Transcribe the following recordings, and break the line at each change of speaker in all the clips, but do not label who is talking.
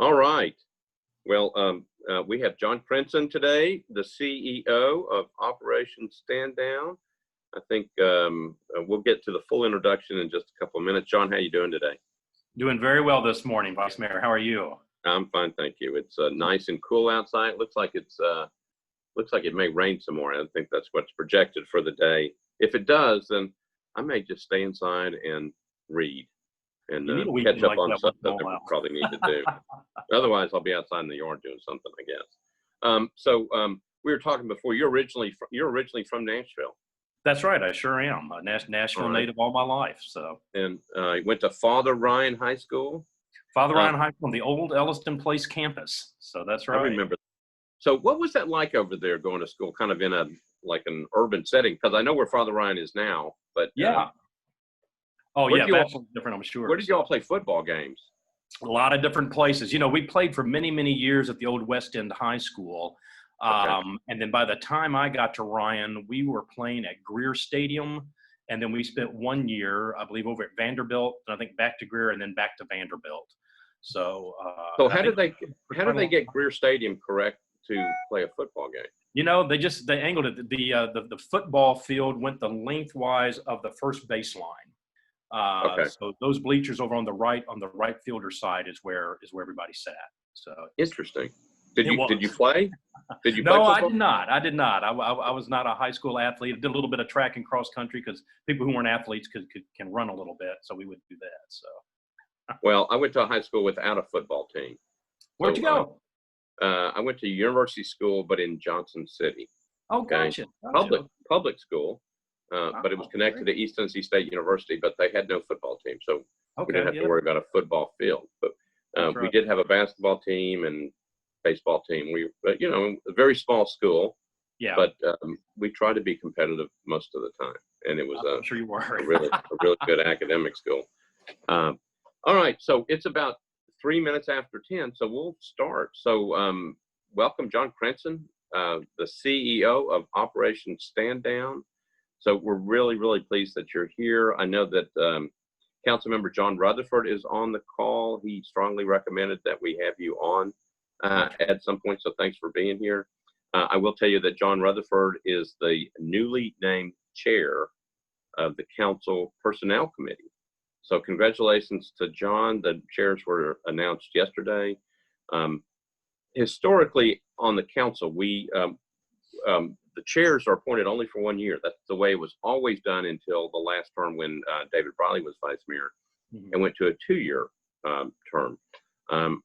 All right. Well, we have John Crenson today, the CEO of Operation Stand Down. I think we'll get to the full introduction in just a couple of minutes. John, how you doing today?
Doing very well this morning, Vice Mayor. How are you?
I'm fine, thank you. It's nice and cool outside. Looks like it may rain some more. I think that's what's projected for the day. If it does, then I may just stay inside and read and catch up on stuff that we probably need to do. Otherwise, I'll be outside in the yard doing something, I guess. So we were talking before. You're originally from Nashville.
That's right. I sure am. A Nashville native all my life. So.
And you went to Father Ryan High School.
Father Ryan High School on the old Elliston Place campus. So that's right.
I remember. So what was that like over there going to school, kind of in an urban setting? Because I know where Father Ryan is now, but
yeah. That's different, I'm sure.
Where did y'all play football games?
A lot of different places. You know, we played for many, many years at the old West End High School. And then by the time I got to Ryan, we were playing at Greer Stadium. And then we spent 1 year, I believe, over at Vanderbilt, and I think back to Greer and then back to Vanderbilt. So,
how did they get Greer Stadium correct to play a football game?
You know, they angled it. The football field went the lengthwise of the first baseline. So those bleachers over on the right fielder side is where everybody sat. So
interesting. Did you play? Did you play
No,
football?
I did not. I was not a high school athlete. I did a little bit of track and cross country because people who weren't athletes can run a little bit, so we would do that. So.
Well, I went to a high school without a football team.
Where'd you go?
I went to university school, but in Johnson City.
Oh, gotcha.
Public school, but it was connected to East Tennessee State University, but they had no football team, so we didn't have to worry about a football field. But we did have a basketball team and baseball team. But a very small school. Yeah. But we tried to be competitive most of the time, and it was
I'm sure you were.
a really good academic school. All right, so it's about 3 minutes after 10, so we'll start. So welcome, John Crenson, the CEO of Operation Stand Down. So we're really, really pleased that you're here. I know that Councilmember John Rutherford is on the call. He strongly recommended that we have you on at some point, so thanks for being here. I will tell you that John Rutherford is the newly named chair of the Council Personnel Committee. So congratulations to John. The chairs were announced yesterday. Historically on the council, the chairs are appointed only for 1 year. That's the way it was always done until the last term when David Briley was vice mayor and went to a 2-year term.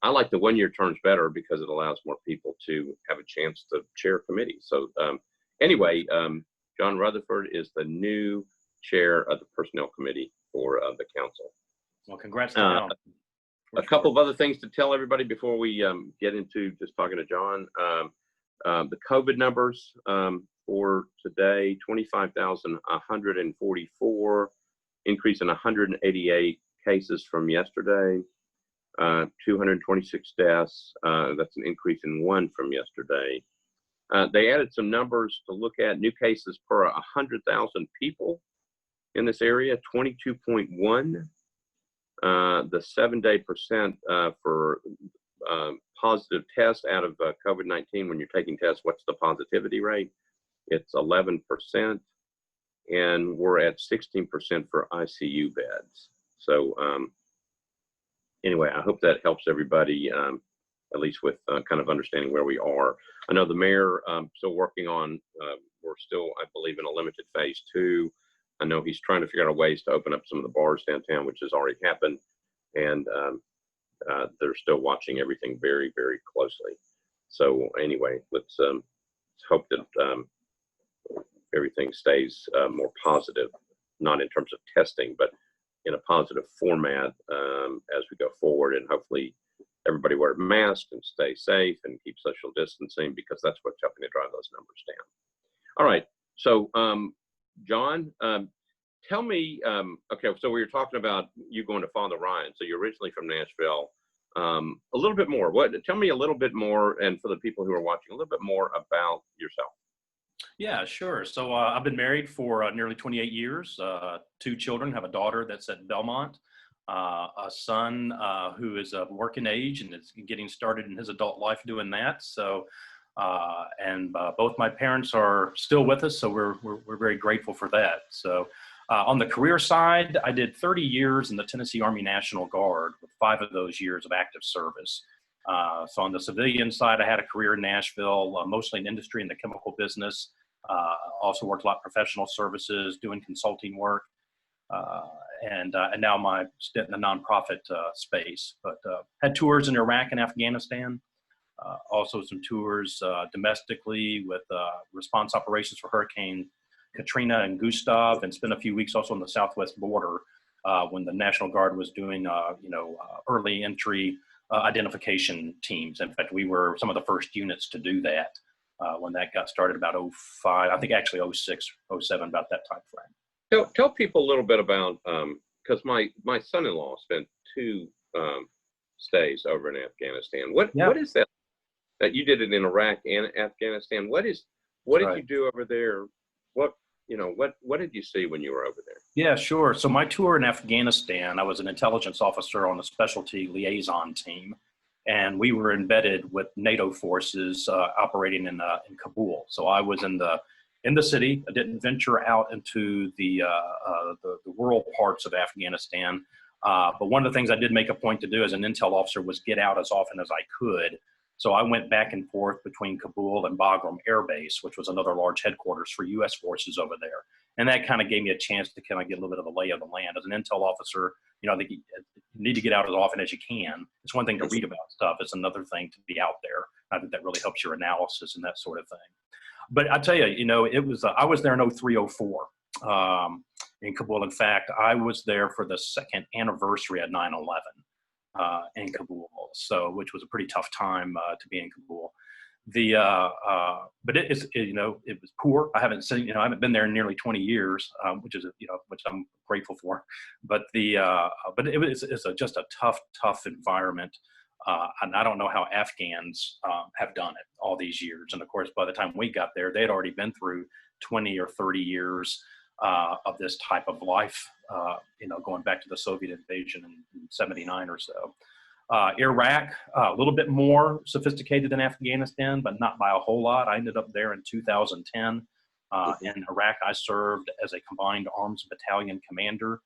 I like the 1 year terms better because it allows more people to have a chance to chair committees. So anyway, John Rutherford is the new chair of the Personnel Committee for the council.
Well, congrats to John.
A couple of other things to tell everybody before we get into just talking to John. The COVID numbers for today, 25,144, increase in 188 cases from yesterday, 226 deaths. That's an increase in 1 from yesterday. They added some numbers to look at. New cases per 100,000 people in this area, 22.1. The 7-day percent for positive tests out of COVID-19, when you're taking tests, what's the positivity rate? It's 11%, and we're at 16% for ICU beds. So anyway, I hope that helps everybody, at least with kind of understanding where we are. I know the mayor still working on, we're still, I believe, in a limited phase 2. I know he's trying to figure out ways to open up some of the bars downtown, which has already happened. And they're still watching everything very, very closely. So anyway, let's hope that everything stays more positive, not in terms of testing, but in a positive format as we go forward. And hopefully everybody wear a mask and stay safe and keep social distancing, because that's what's helping to drive those numbers down. All right. So John, tell me, okay, so we were talking about you going to Father Ryan. So you're originally from Nashville. A little bit more. Tell me a little bit more, and for the people who are watching, a little bit more about yourself.
Yeah, sure. So I've been married for nearly 28 years, 2 children, have a daughter that's at Belmont. a son who is of working age and is getting started in his adult life doing that. So, and both my parents are still with us, so we're very grateful for that. So, on the career side, I did 30 years in the Tennessee Army National Guard, with 5 of those years of active service. So on the civilian side, I had a career in Nashville, mostly in industry and the chemical business. Also worked a lot in professional services, doing consulting work. And now my stint in the nonprofit space. But had tours in Iraq and Afghanistan. Also some tours domestically with response operations for Hurricane Katrina and Gustav, and spent a few weeks also on the southwest border when the National Guard was doing, early entry identification teams. In fact, we were some of the first units to do that when that got started about '05, I think actually '06, '07, about that time frame.
Tell people a little bit about, because my son-in-law spent 2 stays over in Afghanistan. What is that you did it in Iraq and Afghanistan? What did you do over there? What did you see when you were over there?
Yeah, sure. So my tour in Afghanistan, I was an intelligence officer on a specialty liaison team, and we were embedded with NATO forces operating in Kabul. So I was in the city. I didn't venture out into the rural parts of Afghanistan. But one of the things I did make a point to do as an intel officer was get out as often as I could. So I went back and forth between Kabul and Bagram Air Base, which was another large headquarters for U.S. forces over there. And that kind of gave me a chance to kind of get a little bit of the lay of the land. As an intel officer, I think you need to get out as often as you can. It's one thing to read about stuff. It's another thing to be out there. I think that really helps your analysis and that sort of thing. But I tell you, it was, I was there in '03, '04 in Kabul. In fact, I was there for the second anniversary of 9/11. In Kabul, which was a pretty tough time to be in Kabul. But it was poor. I haven't seen, I haven't been there in nearly 20 years, which is, which I'm grateful for. But but it's just a tough environment. And I don't know how Afghans have done it all these years. And of course, by the time we got there, they had already been through 20 or 30 years of this type of life, going back to the Soviet invasion in '79 or so. Iraq, a little bit more sophisticated than Afghanistan, but not by a whole lot. I ended up there in 2010. In Iraq, I served as a combined arms battalion commander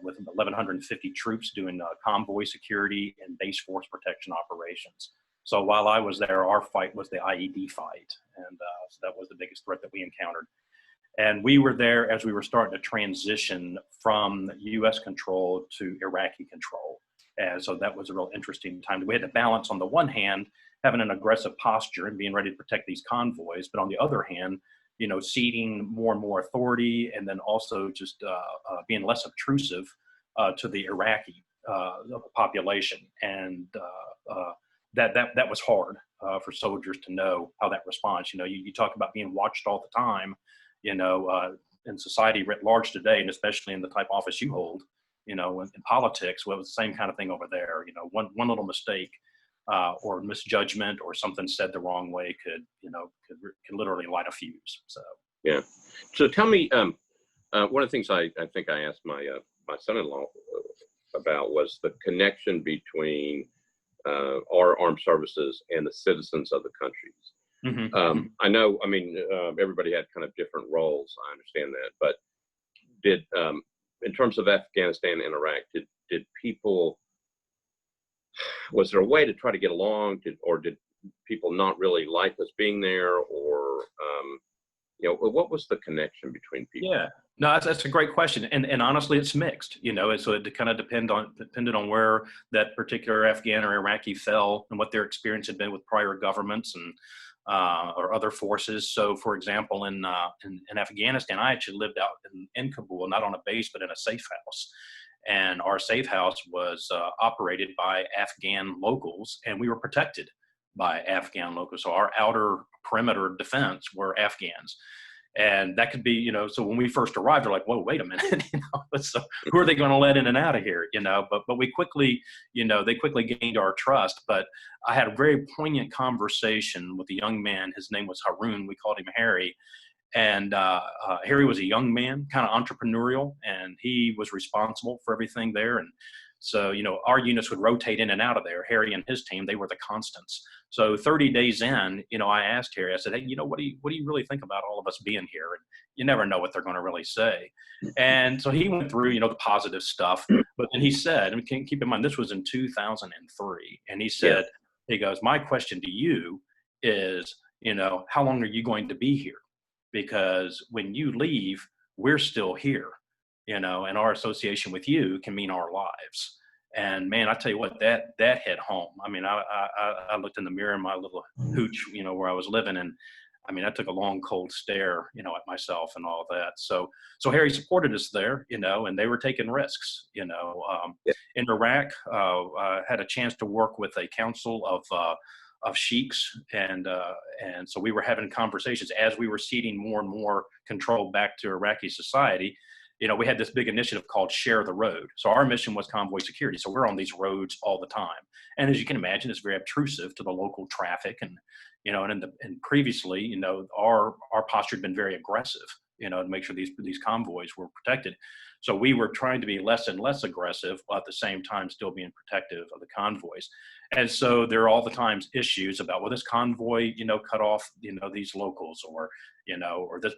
with 1,150 troops doing convoy security and base force protection operations. So while I was there, our fight was the IED fight. And so that was the biggest threat that we encountered. And we were there as we were starting to transition from U.S. control to Iraqi control. And so that was a real interesting time. We had to balance, on the one hand, having an aggressive posture and being ready to protect these convoys, but on the other hand, ceding more and more authority, and then also just being less obtrusive to the Iraqi population. And that was hard for soldiers to know how that responds. You talk about being watched all the time, in society writ large today, and especially in the type of office you hold, in politics. Well, it was the same kind of thing over there. One little mistake or misjudgment or something said the wrong way could literally light a fuse. So
yeah. So tell me, one of the things I think I asked my son-in-law about was the connection between our armed services and the citizens of the countries. Mm-hmm. I know, everybody had kind of different roles. I understand that, but did, in terms of Afghanistan and Iraq, did people, was there a way to try to get along, or did people not really like us being there, or, what was the connection between people?
Yeah, no, that's a great question. And honestly, it's mixed, so it kind of depended on where that particular Afghan or Iraqi fell and what their experience had been with prior governments and or other forces. So, for example, in Afghanistan, I actually lived out in Kabul, not on a base, but in a safe house. And our safe house was operated by Afghan locals, and we were protected by Afghan locals. So our outer perimeter defense were Afghans. And that could be, so when we first arrived, they're like, whoa, wait a minute, so who are they going to let in and out of here, but we quickly, they quickly gained our trust. But I had a very poignant conversation with a young man. His name was Haroon. We called him Harry. And Harry was a young man, kind of entrepreneurial, and he was responsible for everything there. And so, our units would rotate in and out of there. Harry and his team, they were the constants. So 30 days in, I asked Harry, I said, hey, what do you really think about all of us being here? And you never know what they're going to really say. And so he went through, the positive stuff. But then he said, and keep in mind, this was in 2003. And he said, he goes, my question to you is, how long are you going to be here? Because when you leave, we're still here. And our association with you can mean our lives. And man, I tell you what, that hit home. I mean, I looked in the mirror in my little hooch, where I was living, and I mean, I took a long, cold stare, at myself and all of that. So Harry supported us there, and they were taking risks. In Iraq, I had a chance to work with a council of sheiks, and so we were having conversations as we were ceding more and more control back to Iraqi society. We had this big initiative called Share the Road. So our mission was convoy security. So we're on these roads all the time. And as you can imagine, it's very obtrusive to the local traffic. And, and previously, our posture had been very aggressive, to make sure these convoys were protected. So we were trying to be less and less aggressive, while at the same time still being protective of the convoys. And so there are all the times issues about, well, this convoy, cut off, these locals, or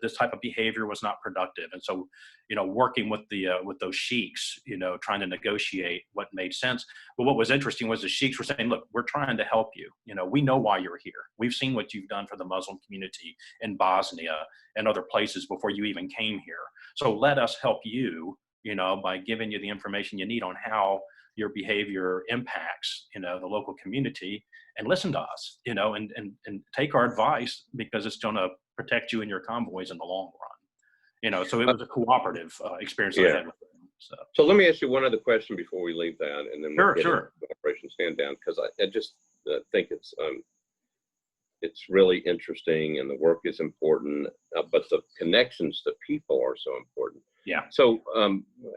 this type of behavior was not productive. And so, working with with those sheiks, trying to negotiate what made sense. But what was interesting was the sheiks were saying, look, we're trying to help you. We know why you're here. We've seen what you've done for the Muslim community in Bosnia and other places before you even came here. So let us help you, by giving you the information you need on how your behavior impacts, the local community, and listen to us, and take our advice, because it's going to protect you and your convoys in the long run. So it was a cooperative experience that I had with them.
So let me ask you one other question before we leave that, and then we'll get into Operation Stand Down, because I just think it's really interesting, and the work is important, but the connections to people are so important.
Yeah.
So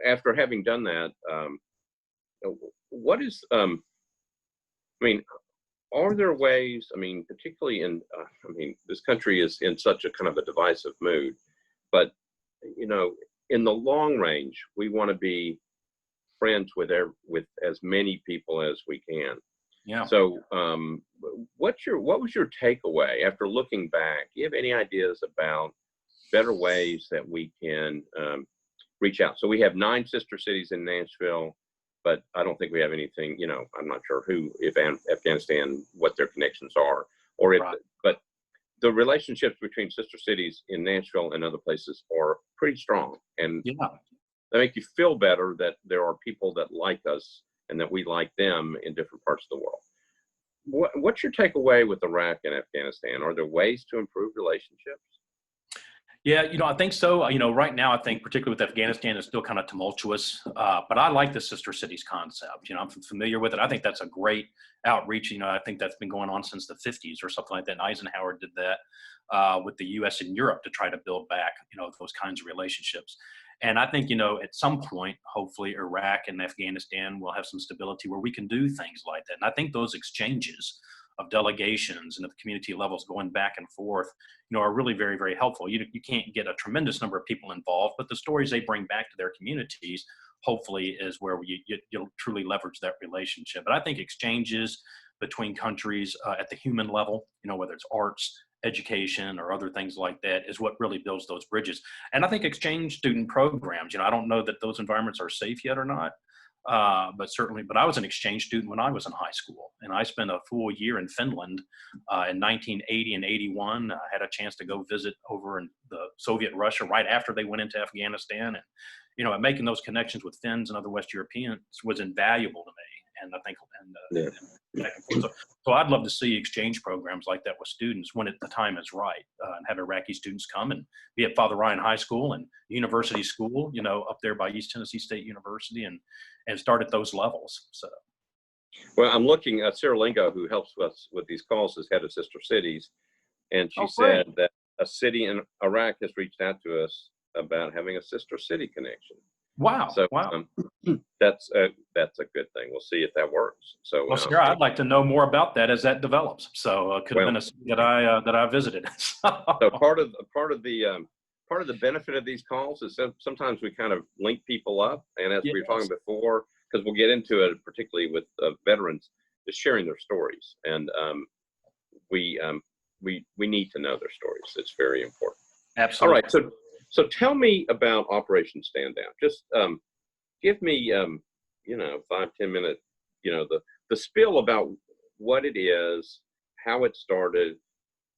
after having done that, what is, are there ways, particularly in, this country is in such a kind of a divisive mood, but, in the long range, we want to be friends with as many people as we can.
Yeah.
So what was your takeaway after looking back? Do you have any ideas about better ways that we can reach out? So we have 9 sister cities in Nashville, but I don't think we have anything, I'm not sure if Afghanistan, what their connections are, or if, but the relationships between sister cities in Nashville and other places are pretty strong. And they make you feel better that there are people that like us and that we like them in different parts of the world. What's your takeaway with Iraq and Afghanistan? Are there ways to improve relationships?
Yeah, I think so. Right now, I think particularly with Afghanistan, it's still kind of tumultuous, but I like the sister cities concept. I'm familiar with it. I think that's a great outreach. I think that's been going on since the 50s or something like that. And Eisenhower did that with the U.S. and Europe to try to build back, those kinds of relationships. And I think, at some point, hopefully Iraq and Afghanistan will have some stability where we can do things like that. And I think those exchanges of delegations and of community levels going back and forth, are really very, very helpful. You can't get a tremendous number of people involved, but the stories they bring back to their communities, hopefully, is where you'll truly leverage that relationship. But I think exchanges between countries at the human level, whether it's arts, education, or other things like that, is what really builds those bridges. And I think exchange student programs, I don't know that those environments are safe yet or not, but I was an exchange student when I was in high school, and I spent a full year in Finland in 1980 and 81. I had a chance to go visit over in the Soviet Russia right after they went into Afghanistan, and making those connections with Finns and other West Europeans was invaluable to me. And I think, so I'd love to see exchange programs like that with students when the time is right, and have Iraqi students come and be at Father Ryan High School and University School, up there by East Tennessee State University, and start at those levels. So,
well, I'm looking at Sarah Lingo, who helps us with these calls, is head of Sister Cities, and she said that a city in Iraq has reached out to us about having a sister city connection.
Wow.
So
Wow.
that's a good thing. We'll see if that works. So
Well, Sarah, I'd like to know more about that as that develops. So could have
well,
been a city that I visited.
so part of the benefit of these calls is sometimes we kind of link people up, and as we were talking
Yes.
before, because we'll get into it, particularly with veterans, is sharing their stories, and we need to know their stories. It's very important. All
Absolutely.
right, so tell me about Operation Stand Down. Just give me 5-10 minute the spiel about what it is, how it started,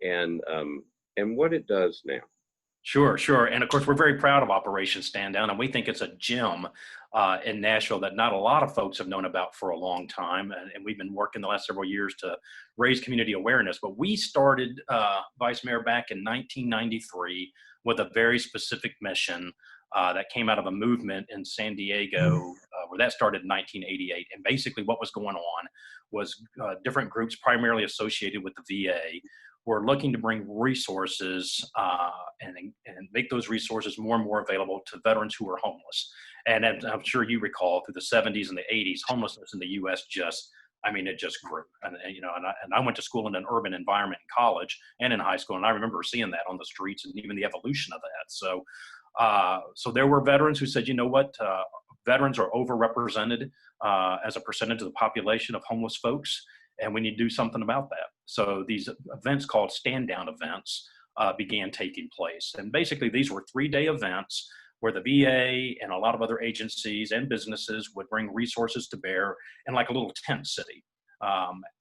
and what it does now.
Sure, sure. And of course, we're very proud of Operation Stand Down, and we think it's a gem in Nashville that not a lot of folks have known about for a long time. And we've been working the last several years to raise community awareness. But we started, Vice Mayor, back in 1993 with a very specific mission that came out of a movement in San Diego, where that started in 1988. And basically, what was going on was different groups, primarily associated with the VA, were looking to bring resources and make those resources more and more available to veterans who are homeless. And as I'm sure you recall, through the 70s and the 80s, homelessness in the U.S. it just grew. And I went to school in an urban environment in college and in high school, and I remember seeing that on the streets and even the evolution of that. So there were veterans who said, you know what, veterans are overrepresented as a percentage of the population of homeless folks, and we need to do something about that. So these events called stand down events began taking place. And basically these were 3-day events where the VA and a lot of other agencies and businesses would bring resources to bear in like a little tent city.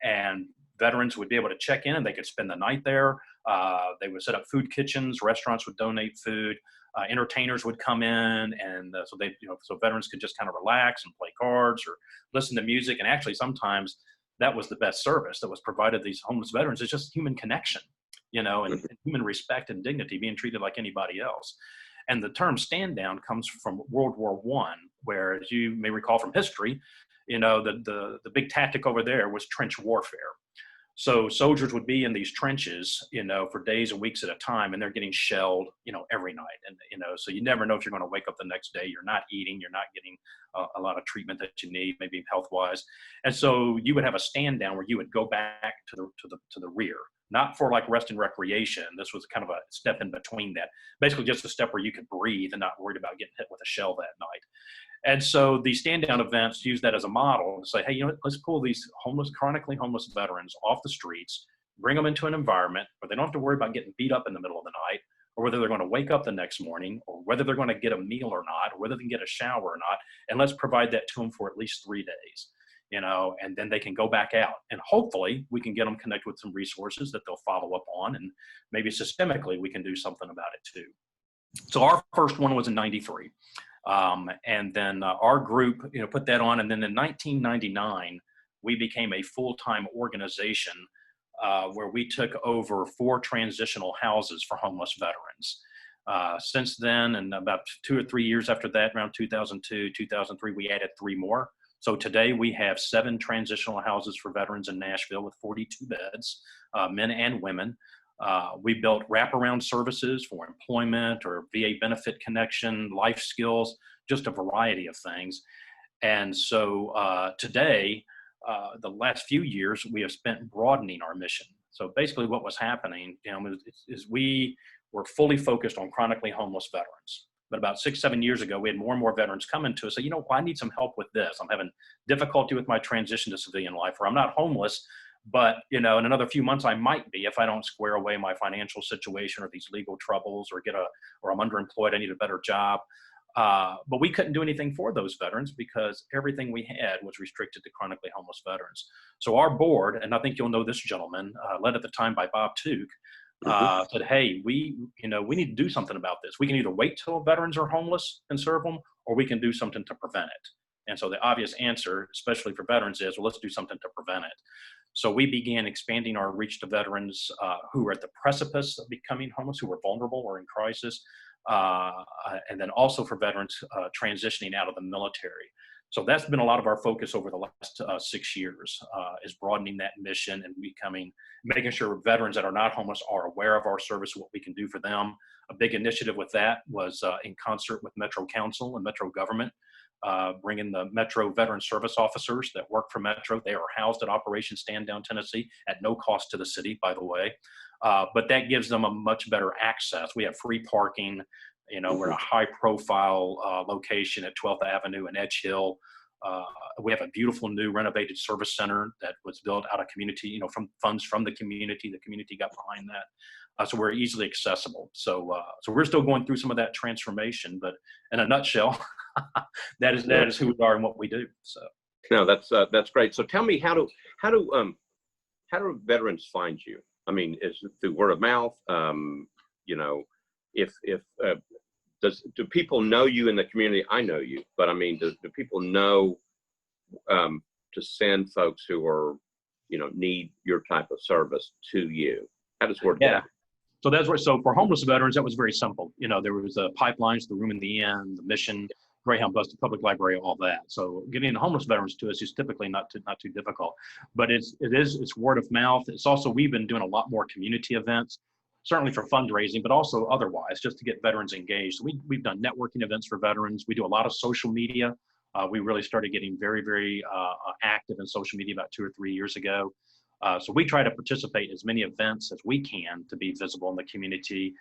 And veterans would be able to check in and they could spend the night there. They would set up food kitchens, restaurants would donate food, entertainers would come in, and so veterans could just kind of relax and play cards or listen to music. And actually sometimes that was the best service that was provided to these homeless veterans. It's just human connection, and human respect and dignity, being treated like anybody else. And the term stand down comes from World War I, where, as you may recall from history, the big tactic over there was trench warfare. So soldiers would be in these trenches, for days and weeks at a time, and they're getting shelled, every night. And, so you never know if you're going to wake up the next day. You're not eating, you're not getting a lot of treatment that you need, maybe health-wise. And so you would have a stand down where you would go back to the rear, not for like rest and recreation. This was kind of a step in between that, basically just a step where you could breathe and not worried about getting hit with a shell that night. And so these stand-down events use that as a model to say, hey, let's pull these chronically homeless veterans off the streets, bring them into an environment where they don't have to worry about getting beat up in the middle of the night, or whether they're going to wake up the next morning, or whether they're going to get a meal or not, or whether they can get a shower or not. And let's provide that to them for at least 3 days, and then they can go back out. And hopefully we can get them connected with some resources that they'll follow up on. And maybe systemically we can do something about it too. So our first one was in 93. And then our group, put that on. And then in 1999, we became a full-time organization where we took over 4 transitional houses for homeless veterans. Since then, and about 2 or 3 years after that, around 2002, 2003, we added 3 more. So today we have 7 transitional houses for veterans in Nashville with 42 beds, men and women. We built wraparound services for employment or VA benefit connection, life skills, just a variety of things. And so today, the last few years, we have spent broadening our mission. So basically what was happening is we were fully focused on chronically homeless veterans. But about 6-7 years ago, we had more and more veterans come into us say, I need some help with this. I'm having difficulty with my transition to civilian life, or I'm not homeless, but, in another few months I might be if I don't square away my financial situation or these legal troubles or or I'm underemployed, I need a better job. But we couldn't do anything for those veterans because everything we had was restricted to chronically homeless veterans. So our board, and I think you'll know this gentleman, led at the time by Bob Took, said, hey, we need to do something about this. We can either wait till veterans are homeless and serve them, or we can do something to prevent it. And so the obvious answer, especially for veterans, is, well, let's do something to prevent it. So we began expanding our reach to veterans who were at the precipice of becoming homeless, who were vulnerable or in crisis, and then also for veterans transitioning out of the military. So that's been a lot of our focus over the last 6 years, is broadening that mission and making sure veterans that are not homeless are aware of our service, what we can do for them. A big initiative with that was in concert with Metro Council and Metro government, bringing the Metro Veteran Service Officers that work for Metro. They are housed at Operation Stand Down Tennessee at no cost to the city, by the way. But that gives them a much better access. We have free parking. You know, we're in a high profile location at 12th Avenue and Edge Hill. We have a beautiful new renovated service center that was built out of community, you know, from funds from the community. The community got behind that. So we're easily accessible. So we're still going through some of that transformation, but in a nutshell, that is who we are and what we do. So.
No, that's great. So tell me, how do veterans find you? I mean, is it through word of mouth? You know, do people know you in the community? I know you, but I mean, do people know to send folks who are, you know, need your type of service to you? How does word get out?
So for homeless veterans, that was very simple. You know, there was pipelines, the room in the inn, the mission, Greyhound bus, the public library, all that. So getting the homeless veterans to us is typically not too difficult, but it's word of mouth. It's also, we've been doing a lot more community events, certainly for fundraising, but also otherwise, just to get veterans engaged. We've done networking events for veterans. We do a lot of social media. We really started getting very, very active in social media about 2 or 3 years ago. So we try to participate in as many events as we can to be visible in the community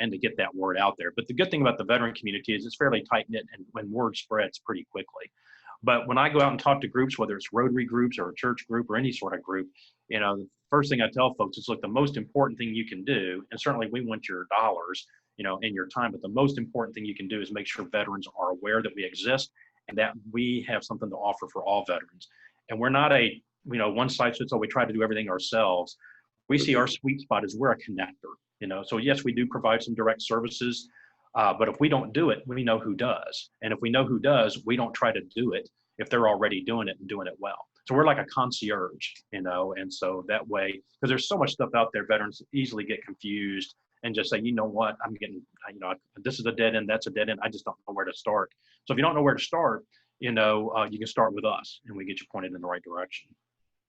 and to get that word out there. But the good thing about the veteran community is it's fairly tight-knit, and when word spreads pretty quickly. But when I go out and talk to groups, whether it's Rotary groups or a church group or any sort of group, you know, the first thing I tell folks is, look, the most important thing you can do, and certainly we want your dollars, you know, and your time, but the most important thing you can do is make sure veterans are aware that we exist and that we have something to offer for all veterans. And we're not a, you know, one size fits all. We try to do everything ourselves. We see our sweet spot as we're a connector, you know. So yes, we do provide some direct services, but if we don't do it, we know who does. And if we know who does, we don't try to do it if they're already doing it and doing it well. So we're like a concierge, you know, and so that way, because there's so much stuff out there, veterans easily get confused and just say, you know what, I'm getting, you know, this is a dead end, that's a dead end. I just don't know where to start. So if you don't know where to start, you know, you can start with us and we get you pointed in the right direction.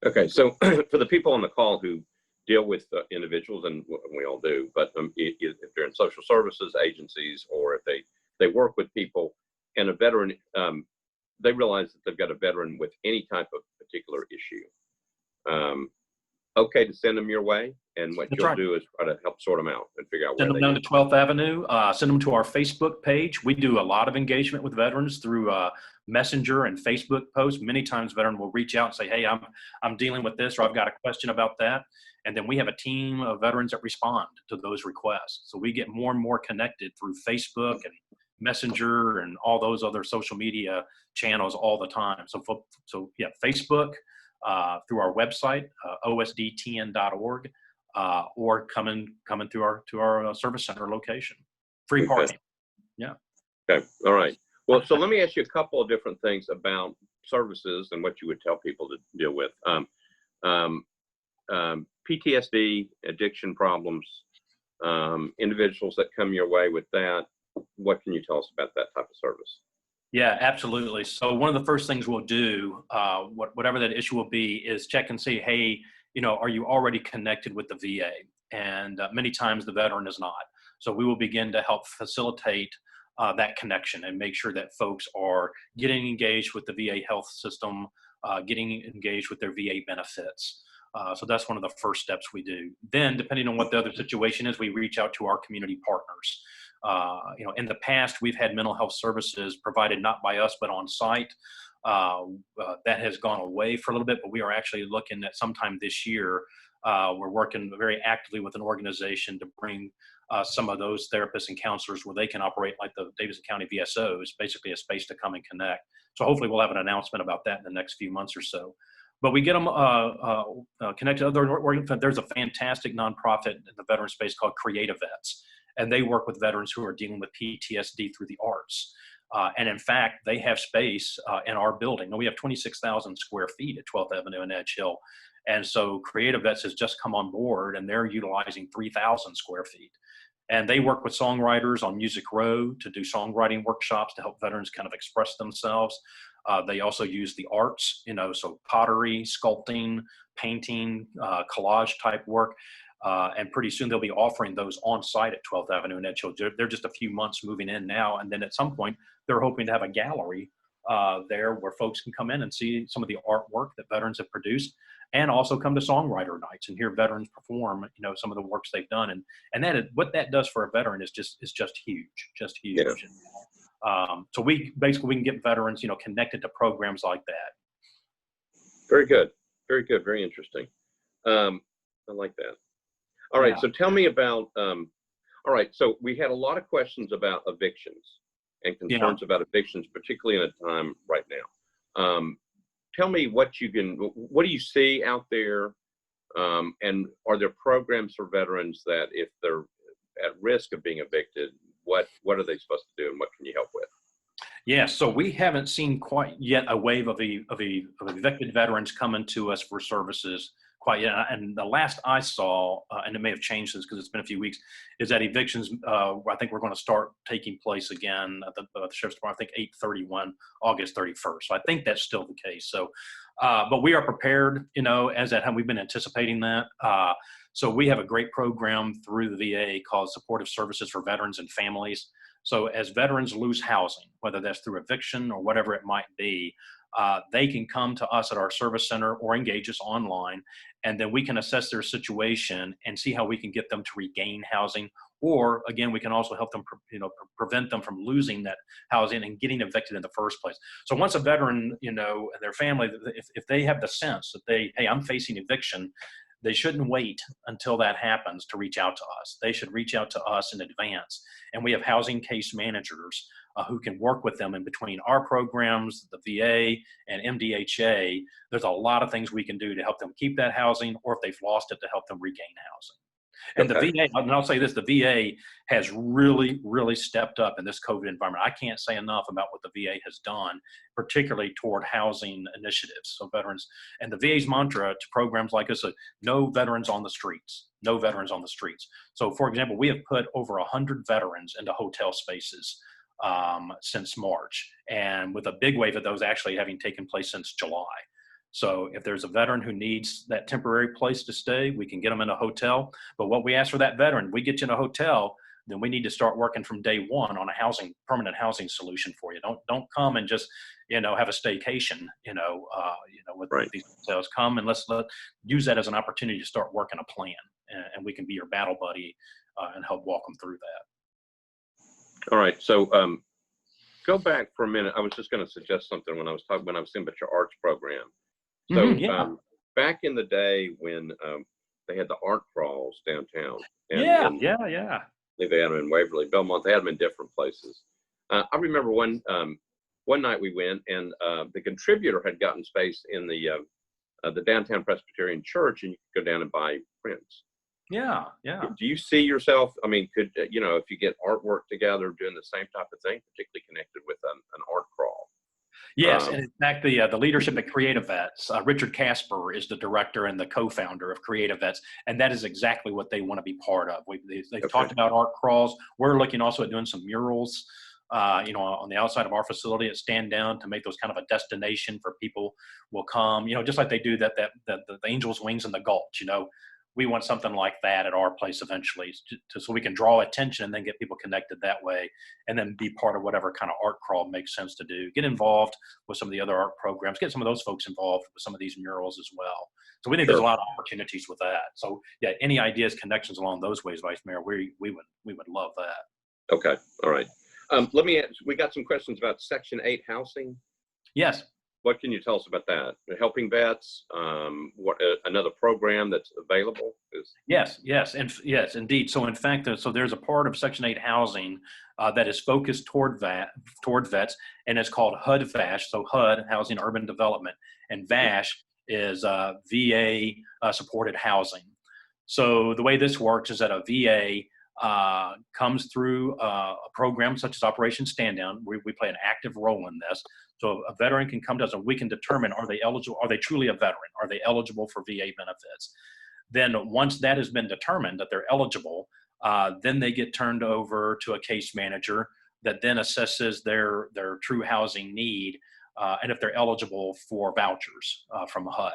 Okay, so for the people on the call who deal with individuals, and we all do, but if they're in social services agencies, or if they work with people and a veteran, they realize that they've got a veteran with any type of particular issue, okay to send them your way, and what you'll do is try to help sort them out and figure out where
send them down to 12th Avenue, send them to our Facebook page. We do a lot of engagement with veterans through Messenger and Facebook posts. Many times veteran will reach out and say, hey, I'm dealing with this, or I've got a question about that. And then we have a team of veterans that respond to those requests. So we get more and more connected through Facebook and Messenger and all those other social media channels all the time. So yeah, Facebook, through our website, osdtn.org, or coming to our service center location. Free parking. Yeah.
Okay. All right. Well, so let me ask you a couple of different things about services and what you would tell people to deal with. PTSD, addiction problems, individuals that come your way with that. What can you tell us about that type of service?
Yeah, absolutely. So one of the first things we'll do, whatever that issue will be, is check and see, hey, you know, are you already connected with the VA? And many times the veteran is not. So we will begin to help facilitate that connection and make sure that folks are getting engaged with the VA health system, getting engaged with their VA benefits. So that's one of the first steps we do. Then, depending on what the other situation is, we reach out to our community partners. You know, in the past, we've had mental health services provided not by us, but on site. That has gone away for a little bit, but we are actually looking at sometime this year. We're working very actively with an organization to bring some of those therapists and counselors where they can operate like the Davidson County VSOs, basically a space to come and connect. So hopefully we'll have an announcement about that in the next few months or so. But we get them connected to other organizations. There's a fantastic nonprofit in the veteran space called Creative Vets, and they work with veterans who are dealing with PTSD through the arts. And in fact, they have space in our building. And we have 26,000 square feet at 12th Avenue and Edge Hill. And so Creative Vets has just come on board, and they're utilizing 3,000 square feet. And they work with songwriters on Music Row to do songwriting workshops to help veterans kind of express themselves. They also use the arts, so pottery, sculpting, painting, collage type work. And pretty soon they'll be offering those on site at 12th Avenue and Edgehill. They're just a few months moving in now. And then at some point, they're hoping to have a gallery there where folks can come in and see some of the artwork that veterans have produced, and also come to songwriter nights and hear veterans perform, some of the works they've done. And that is, what that does for a veteran is just huge, just huge.
Yeah.
So we can get veterans, connected to programs like that.
Very good. Very good. Very interesting. I like that. All right.
Yeah.
So tell me about, all right. So we had a lot of questions about evictions and concerns about evictions, particularly in a time right now. Tell me what do you see out there? And are there programs for veterans that if they're at risk of being evicted, what are they supposed to do and what can you help with?
Yeah, so we haven't seen quite yet a wave of evicted veterans coming to us for services quite yet. And the last I saw, and it may have changed since because it's been a few weeks, is that evictions, I think we're going to start taking place again at the Sheriff's Department, I think 8/31, August 31st. So I think that's still the case. So, but we are prepared, as that, we've been anticipating that. So we have a great program through the VA called Supportive Services for Veterans and Families. So as veterans lose housing, whether that's through eviction or whatever it might be, they can come to us at our service center or engage us online, and then we can assess their situation and see how we can get them to regain housing. Or again, we can also help them, prevent them from losing that housing and getting evicted in the first place. So once a veteran, and their family, if they have the sense that hey, I'm facing eviction, they shouldn't wait until that happens to reach out to us. They should reach out to us in advance. And we have housing case managers who can work with them in between our programs, the VA and MDHA. There's a lot of things we can do to help them keep that housing, or if they've lost it, to help them regain housing. And the VA, and I'll say this, the VA has really, really stepped up in this COVID environment. I can't say enough about what the VA has done, particularly toward housing initiatives. So veterans, and the VA's mantra to programs like this, no veterans on the streets, no veterans on the streets. So for example, we have put over 100 veterans into hotel spaces since March, and with a big wave of those actually having taken place since July. So if there's a veteran who needs that temporary place to stay, we can get them in a hotel. But what we ask for that veteran, we get you in a hotel, then we need to start working from day one on a permanent housing solution for you. Don't come and just, have a staycation, with these hotels. Come and let's use that as an opportunity to start working a plan, and we can be your battle buddy and help walk them through that.
All right. So go back for a minute. I was just going to suggest something when I was thinking about your arts program. So back in the day when they had the art crawls downtown. And
yeah.
I think they had them in Waverly, Belmont. They had them in different places. I remember one night we went, and the contributor had gotten space in the downtown Presbyterian Church, and you could go down and buy prints.
Yeah.
Do you see yourself? I mean, could if you get artwork together, doing the same type of thing, particularly connected with an art crawl?
Yes, and in fact, the leadership at Creative Vets, Richard Casper is the director and the co-founder of Creative Vets, and that is exactly what they want to be part of. They've talked about art crawls. We're looking also at doing some murals, on the outside of our facility at Stand Down, to make those kind of a destination for people will come, just like they do the Angel's Wings in the Gulch, We want something like that at our place eventually, so we can draw attention and then get people connected that way, and then be part of whatever kind of art crawl makes sense to do. Get involved with some of the other art programs. Get some of those folks involved with some of these murals as well. So we think there's a lot of opportunities with that. So yeah, any ideas, connections along those ways, Vice Mayor, we would love that.
Okay, all right. Let me ask. We got some questions about Section 8 housing.
Yes.
What can you tell us about that? Helping Vets, what another program that's available is? Yes,
indeed. So in fact, there's a part of Section 8 housing that is focused toward vets, and it's called HUD-VASH. So HUD, Housing Urban Development, and VASH is VA supported housing. So the way this works is that a VA comes through a program such as Operation Stand Down. We play an active role in this. So a veteran can come to us and we can determine, are they eligible? Are they truly a veteran? Are they eligible for VA benefits? Then once that has been determined that they're eligible, then they get turned over to a case manager that then assesses their true housing need. and if they're eligible for vouchers from HUD.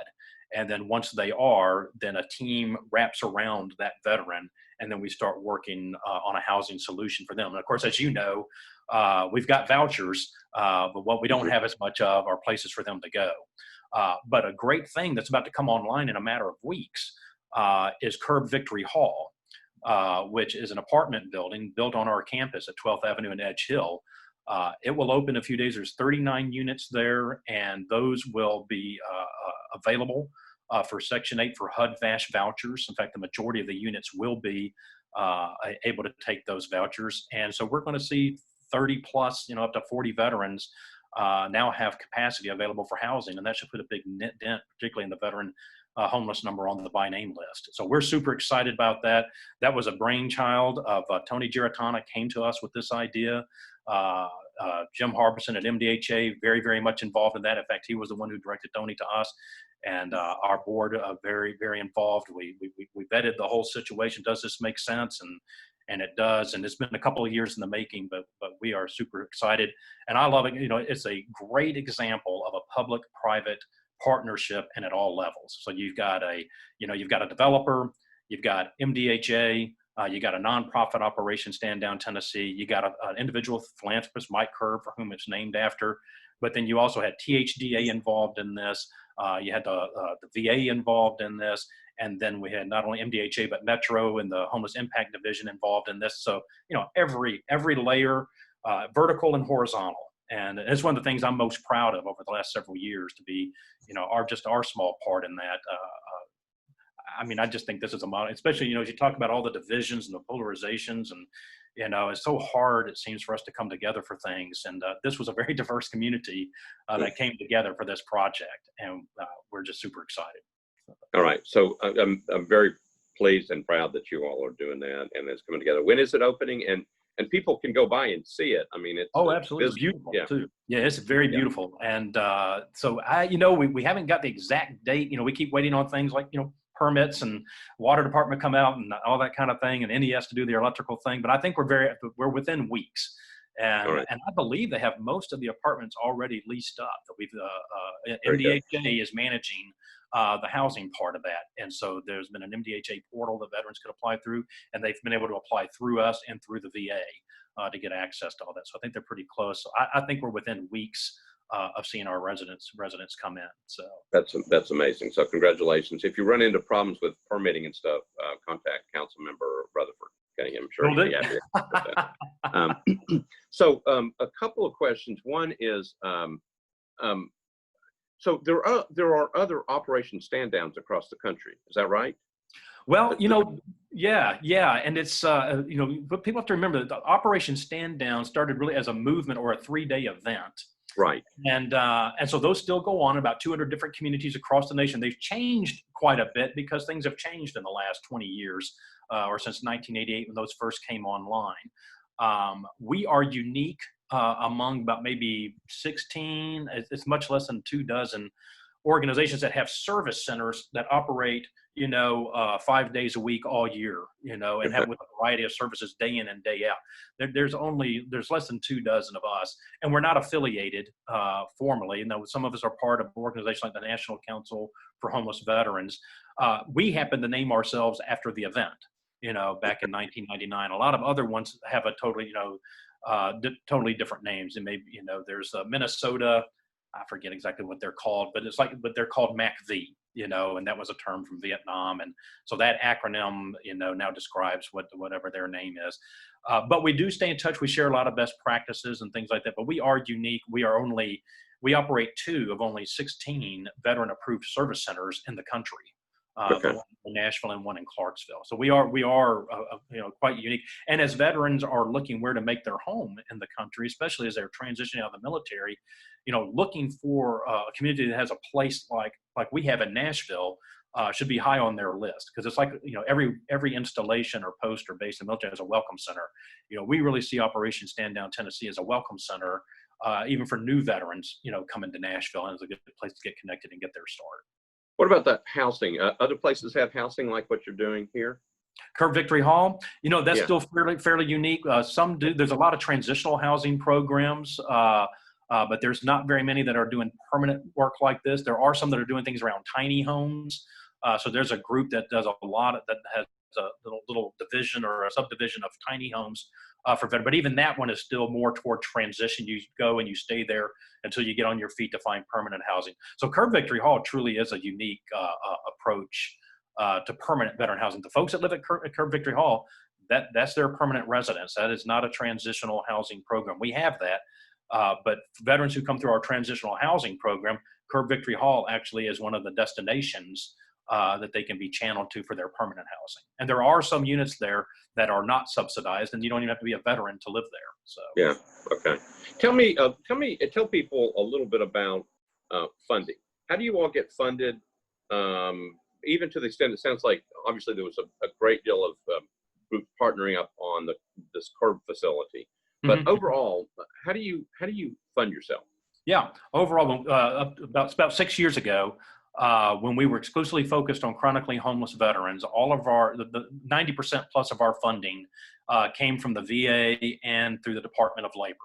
And then once they are, then a team wraps around that veteran, and then we start working on a housing solution for them. And of course, as you know, we've got vouchers, but what we don't have as much of are places for them to go. But a great thing that's about to come online in a matter of weeks is Curb Victory Hall, which is an apartment building built on our campus at 12th Avenue and Edge Hill. It will open in a few days. There's 39 units there, and those will be available for Section 8 for HUD-VASH vouchers. In fact, the majority of the units will be able to take those vouchers. And so we're going to see 30 plus, up to 40 veterans now have capacity available for housing, and that should put a big dent, particularly in the veteran homeless number on the by name list. So we're super excited about that. That was a brainchild of Tony Giratana came to us with this idea. Jim Harbison at MDHA, very, very much involved in that. In fact, he was the one who directed Tony to us, and our board very, very involved. We vetted the whole situation. Does this make sense? And it does. And it's been a couple of years in the making, but we are super excited. And I love it. It's a great example of a public-private partnership and at all levels. So you've got a developer, you've got MDHA, you got a nonprofit operation, Stand Down Tennessee. You got an individual philanthropist, Mike Kerr, for whom it's named after. But then you also had THDA involved in this. You had the VA involved in this. And then we had not only MDHA, but Metro and the Homeless Impact Division involved in this. So, every layer, vertical and horizontal. And it's one of the things I'm most proud of over the last several years to be, our small part in that. I just think this is a model, especially, as you talk about all the divisions and the polarizations, and, it's so hard, it seems, for us to come together for things. And this was a very diverse community that came together for this project. And we're just super excited.
All right. So I'm very pleased and proud that you all are doing that and it's coming together. When is it opening? And people can go by and see it. It's
absolutely. It's beautiful too. Yeah, it's very beautiful. And so we haven't got the exact date. We keep waiting on things like, permits and water department come out and all that kind of thing, and NES to do their electrical thing. But I think we're within weeks. And I believe they have most of the apartments already leased up. That we've MDHA is managing the housing part of that, and so there's been an MDHA portal that veterans could apply through, and they've been able to apply through us and through the VA to get access to all that. So I think they're pretty close. So I think we're within weeks of seeing our residents come in. So
that's amazing. So congratulations. If you run into problems with permitting and stuff, contact Councilmember Rutherford. Okay, I'm sure he'll be happy with that. So a couple of questions. One is, so there are other Operation Stand Downs across the country. Is that right?
Well, yeah, and it's but people have to remember that the Operation Stand Down started really as a movement or a 3-day event.
Right.
And so those still go on in about 200 different communities across the nation. They've changed quite a bit because things have changed in the last 20 years or since 1988 when those first came online. We are unique among about maybe 16, it's much less than 24 organizations that have service centers that operate, 5 days a week all year, and have with a variety of services day in and day out. There's less than 24 of us, and we're not affiliated formally. Some of us are part of organizations like the National Council for Homeless Veterans. We happen to name ourselves after the event, back in 1999. A lot of other ones have a totally, totally different names. And maybe, there's Minnesota, I forget exactly what they're called, but but they're called MACV, and that was a term from Vietnam. And so that acronym, now describes whatever their name is. But we do stay in touch. We share a lot of best practices and things like that, but we are unique. We operate 2 of only 16 veteran approved service centers in the country. The one in Nashville and one in Clarksville. So we are quite unique. And as veterans are looking where to make their home in the country, especially as they're transitioning out of the military, looking for a community that has a place like we have in Nashville should be high on their list, because it's like, every installation or post or base in the military has a welcome center. We really see Operation Stand Down Tennessee as a welcome center, even for new veterans, coming to Nashville, and it's a good place to get connected and get their start.
What about the housing? Other places have housing like what you're doing here?
Curb Victory Hall, that's still fairly unique. Some do. There's a lot of transitional housing programs. but there's not very many that are doing permanent work like this. There are some that are doing things around tiny homes. So there's a group that does a lot that has a little division or a subdivision of tiny homes for veterans. But even that one is still more toward transition. You go and you stay there until you get on your feet to find permanent housing. So Curve Victory Hall truly is a unique approach to permanent veteran housing. The folks that live at Curve Victory Hall, that's their permanent residence. That is not a transitional housing program. We have that, but veterans who come through our transitional housing program, Curve Victory Hall actually is one of the destinations that they can be channeled to for their permanent housing. And there are some units there that are not subsidized, and you don't even have to be a veteran to live there. So
yeah, okay. Tell people a little bit about funding. How do you all get funded? Even to the extent it sounds like obviously there was a great deal of group partnering up on this Curve facility, but overall, how do you fund yourself?
Yeah, overall, about 6 years ago, when we were exclusively focused on chronically homeless veterans, all of the 90% plus of our funding came from the VA and through the Department of Labor.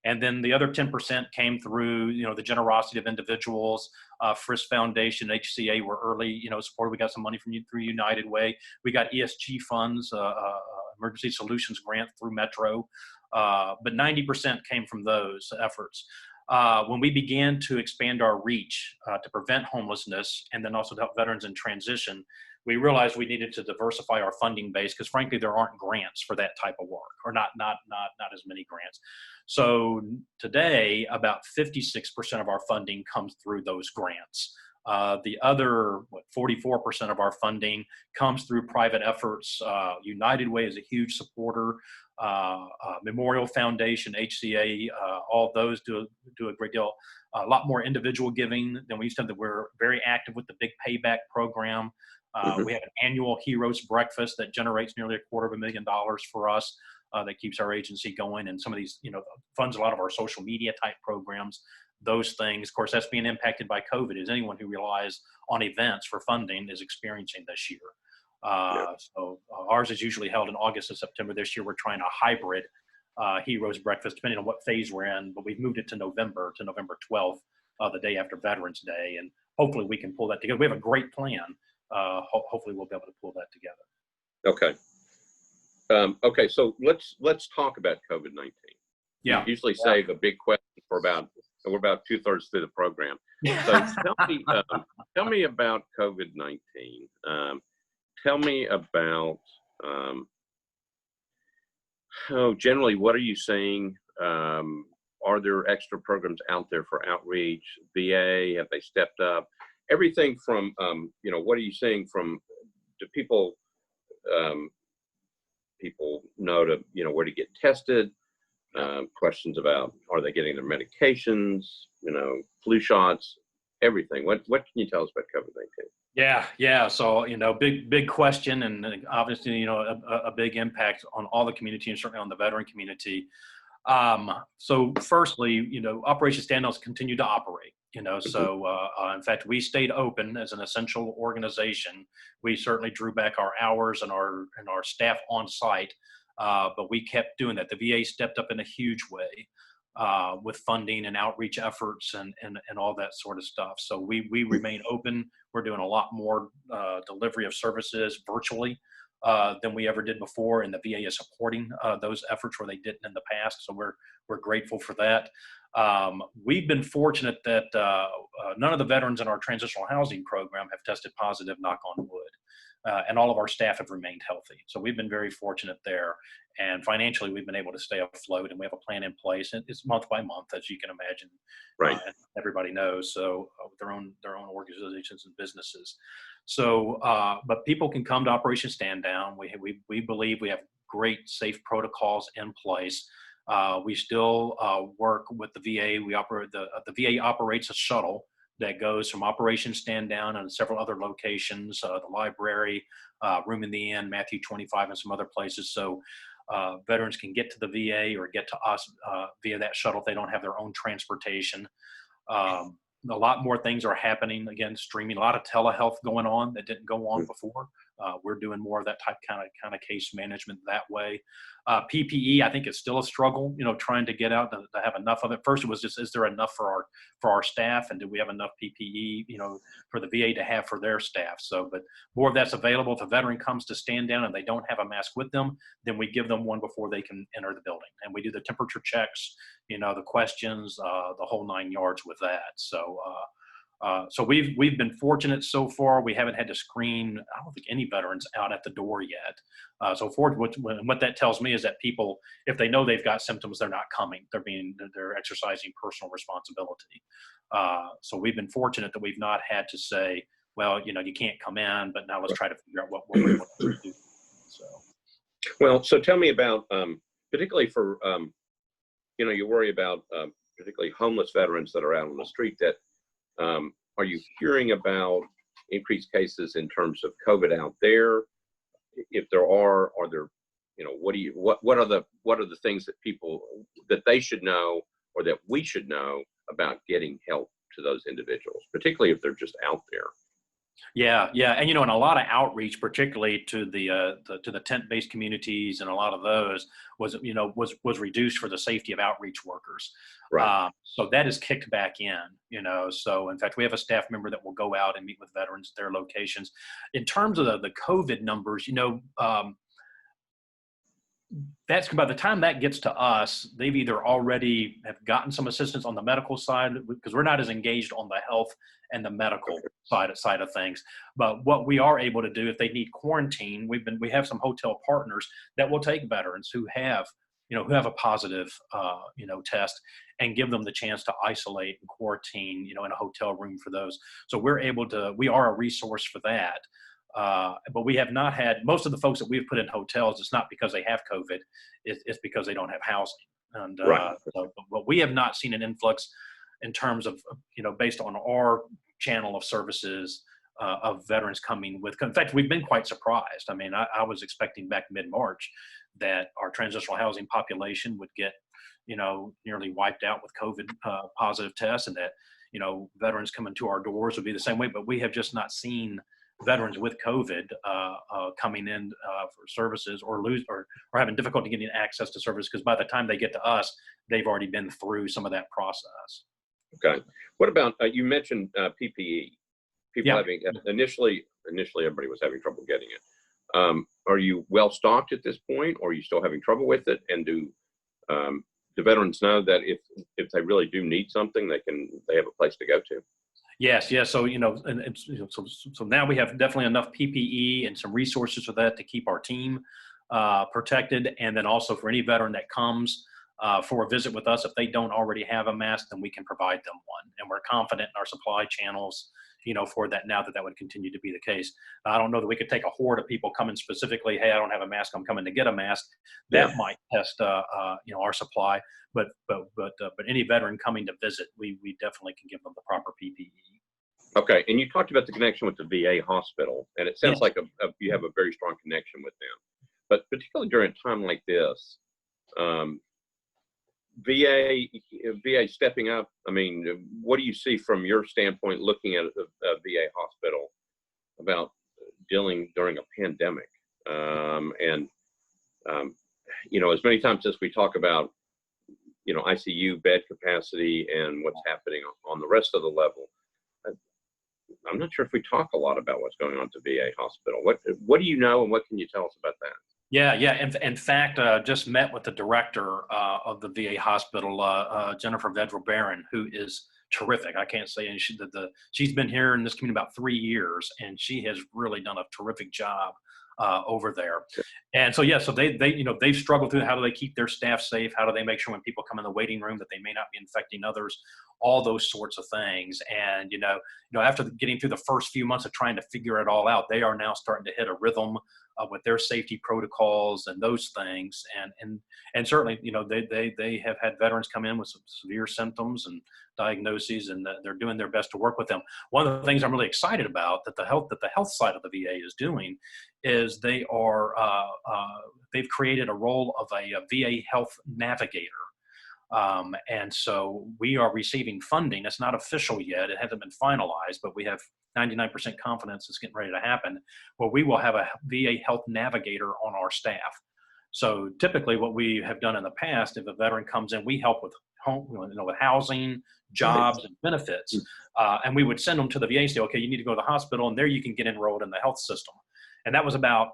And then the other 10% came through, the generosity of individuals. Frisk Foundation, HCA were early, supported. We got some money through United Way. We got ESG funds, Emergency Solutions Grant through Metro. But 90% came from those efforts. When we began to expand our reach to prevent homelessness and then also to help veterans in transition, we realized we needed to diversify our funding base because frankly, there aren't grants for that type of work, or not as many grants. So today, about 56% of our funding comes through those grants. The other 44% of our funding comes through private efforts. United Way is a huge supporter. Memorial Foundation, HCA, all those do a great deal. A lot more individual giving than we used to have. That we're very active with the Big Payback program. We have an annual Heroes Breakfast that generates nearly $250,000 for us. That keeps our agency going, and some of these, funds a lot of our social media type programs. Those things, of course, that's being impacted by COVID. As anyone who relies on events for funding is experiencing this year. So ours is usually held in August and September. This year, we're trying a hybrid Heroes Breakfast, depending on what phase we're in. But we've moved it to November 12th, the day after Veterans Day, and hopefully we can pull that together. We have a great plan. Hopefully we'll be able to pull that together.
Okay. Okay, so let's talk about COVID-19.
Yeah.
We usually save a big question we're about 2/3 through the program. So tell me about COVID-19. Tell me about generally, what are you seeing? Are there extra programs out there for outreach? VA, have they stepped up? Everything from what are you seeing from, do people know to where to get tested? Questions about, are they getting their medications? Flu shots, everything. What can you tell us about COVID-19?
Yeah. So, big question, and obviously, a big impact on all the community and certainly on the veteran community. So firstly, Operation Standouts continue to operate, so in fact, we stayed open as an essential organization. We certainly drew back our hours and our staff on site, but we kept doing that. The VA stepped up in a huge way with funding and outreach efforts and all that sort of stuff. So we remain open. We're doing a lot more delivery of services virtually than we ever did before, and the VA is supporting those efforts where they didn't in the past. So we're grateful for that. We've been fortunate that none of the veterans in our transitional housing program have tested positive, knock on wood, and all of our staff have remained healthy. So we've been very fortunate there. And financially, we've been able to stay afloat, and we have a plan in place. And it's month by month, as you can imagine.
Right.
Everybody knows. So with their own organizations and businesses. So, but people can come to Operation Stand Down. We believe we have great, safe protocols in place. We still work with the VA. The VA operates a shuttle that goes from Operation Stand Down and several other locations, the library, Room in the Inn, Matthew 25, and some other places. So veterans can get to the VA or get to us via that shuttle if they don't have their own transportation. A lot more things are happening, again, streaming, a lot of telehealth going on that didn't go on before. We're doing more of that kind of case management that way. PPE, I think, is still a struggle. Trying to get out to have enough of it. First, it was just, is there enough for our staff, and do we have enough PPE, for the VA to have for their staff? So, but more of that's available. If a veteran comes to stand down and they don't have a mask with them, then we give them one before they can enter the building, and we do the temperature checks, the questions, the whole 9 yards with that. So we've been fortunate so far. We haven't had to screen, I don't think, any veterans out at the door yet. What that tells me is that people, if they know they've got symptoms, they're not coming. They're exercising personal responsibility. So we've been fortunate that we've not had to say, well, you can't come in, but now let's try to figure out what we're able to do.
So tell me about, particularly for, you worry about particularly homeless veterans that are out on the street. That are you hearing about increased cases in terms of COVID out there? If there are there, what are the things that people, that they should know, or that we should know about getting help to those individuals, particularly if they're just out there?
Yeah, and and a lot of outreach, particularly to the tent-based communities, and a lot of those was reduced for the safety of outreach workers.
Right.
So that is kicked back in. So in fact, we have a staff member that will go out and meet with veterans at their locations. In terms of the COVID numbers, that's, by the time that gets to us, they've either already have gotten some assistance on the medical side, because we're not as engaged on the health and the medical side of things. But what we are able to do, if they need quarantine, we have some hotel partners that will take veterans who have a positive test, and give them the chance to isolate and quarantine in a hotel room for those. So we are a resource for that. But we have not had, most of the folks that we've put in hotels, it's not because they have COVID, it's because they don't have housing. And
right.
But we have not seen an influx in terms of, based on our channel of services, of veterans coming with. In fact, we've been quite surprised. I mean, I was expecting back mid-March that our transitional housing population would get, nearly wiped out with COVID positive tests, and that, veterans coming to our doors would be the same way. But we have just not seen veterans with COVID coming in for services, or having difficulty getting access to service, because by the time they get to us, they've already been through some of that process.
Okay. What about, you mentioned PPE? People having, initially everybody was having trouble getting it. Are you well stocked at this point, or are you still having trouble with it? And do veterans know that if they really do need something, they have a place to go to?
Yes. So so now we have definitely enough PPE and some resources for that to keep our team protected, and then also for any veteran that comes for a visit with us, if they don't already have a mask, then we can provide them one, and we're confident in our supply channels, for that, now that would continue to be the case. I don't know that we could take a horde of people coming specifically, hey, I don't have a mask, I'm coming to get a mask. That might test our supply, but any veteran coming to visit, we definitely can give them the proper PPE.
Okay, and you talked about the connection with the VA hospital, and it sounds like you have a very strong connection with them. But particularly during a time like this, VA stepping up. I mean, what do you see from your standpoint, looking at a VA hospital, about dealing during a pandemic? As many times as we talk about, ICU bed capacity and what's happening on the rest of the level, I'm not sure if we talk a lot about what's going on at the VA hospital. What do you know, and what can you tell us about that?
Yeah. In fact, just met with the director of the VA hospital, Jennifer Vedra-Barron, who is terrific. I can't say, and she's been here in this community about 3 years, and she has really done a terrific job over there. And so so they've struggled through, how do they keep their staff safe? How do they make sure when people come in the waiting room that they may not be infecting others? All those sorts of things. And after getting through the first few months of trying to figure it all out, they are now starting to hit a rhythm with their safety protocols and those things. And certainly, they have had veterans come in with some severe symptoms and diagnoses, and they're doing their best to work with them. One of the things I'm really excited about that the health side of the VA is doing is they've created a role of a VA health navigator. And so we are receiving funding. It's not official yet. It hasn't been finalized, but we have 99% confidence it's getting ready to happen, where we will have a VA Health Navigator on our staff. So typically what we have done in the past, if a veteran comes in, we help with home, with housing, jobs, and benefits. And we would send them to the VA and say, okay, you need to go to the hospital, and there you can get enrolled in the health system. And that was about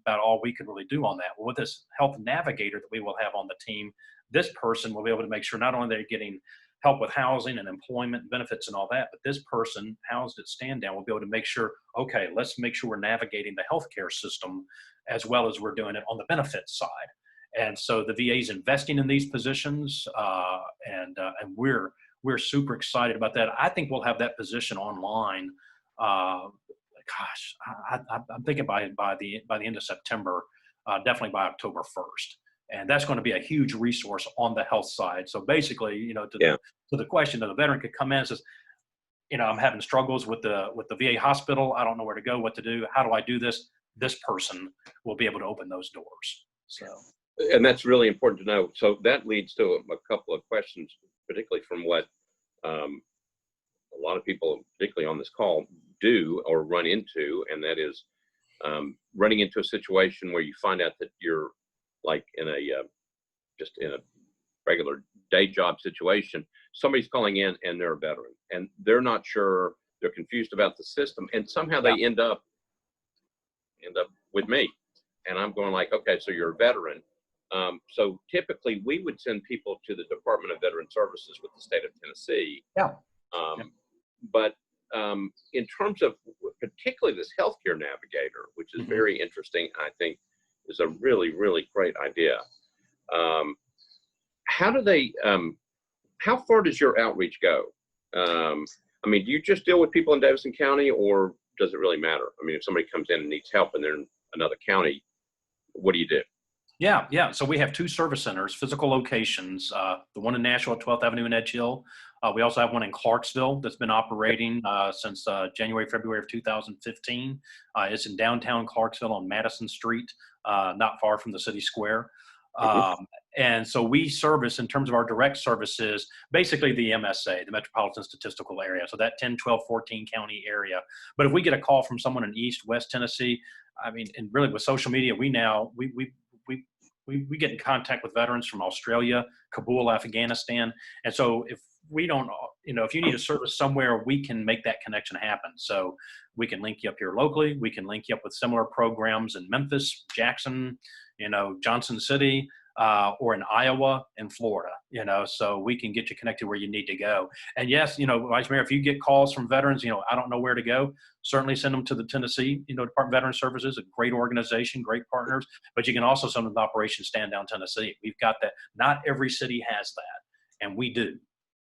all we could really do on that. Well, with this Health Navigator that we will have on the team, this person will be able to make sure not only they're getting help with housing and employment benefits and all that, but this person housed at stand down will be able to make sure, okay, let's make sure we're navigating the healthcare system as well as we're doing it on the benefits side. And so the VA is investing in these positions, and we're super excited about that. I think we'll have that position online. I'm thinking by the end of September, definitely by October 1st. And that's going to be a huge resource on the health side. So basically, to the question of the veteran could come in and says, I'm having struggles with the VA hospital. I don't know where to go, what to do. How do I do this? This person will be able to open those doors. So,
and that's really important to know. So that leads to a couple of questions, particularly from what a lot of people, particularly on this call, do or run into, and that is running into a situation where you find out that you're like in just in a regular day job situation. Somebody's calling in and they're a veteran and they're not sure, they're confused about the system, and somehow they end up with me, and I'm going like, okay, so you're a veteran. So typically we would send people to the Department of Veteran Services with the state of Tennessee. But in terms of particularly this healthcare navigator, which is very interesting, I think is a really, really great idea. How do they, how far does your outreach go? I mean, do you just deal with people in Davidson County, or does it really matter? I mean, if somebody comes in and needs help and they're in another county, what do you do?
Yeah. So we have two service centers, physical locations, the one in Nashville at 12th Avenue in Edge Hill. We also have one in Clarksville that's been operating since January, February of 2015. It's in downtown Clarksville on Madison Street, not far from the city square. And so we service, in terms of our direct services, basically the MSA, the Metropolitan Statistical Area. So that 10, 12, 14 county area. But if we get a call from someone in East, West Tennessee, I mean, and really with social media, we get in contact with veterans from Australia, Kabul, Afghanistan. And so if we don't, if you need a service somewhere, we can make that connection happen. So we can link you up here locally. We can link you up with similar programs in Memphis, Jackson, Johnson City, or in Iowa and Florida, so we can get you connected where you need to go. And yes, Vice Mayor, if you get calls from veterans, I don't know where to go, certainly send them to the Tennessee, Department of Veteran Services, a great organization, great partners, but you can also send them to Operation Stand Down Tennessee. We've got that. Not every city has that, and we do.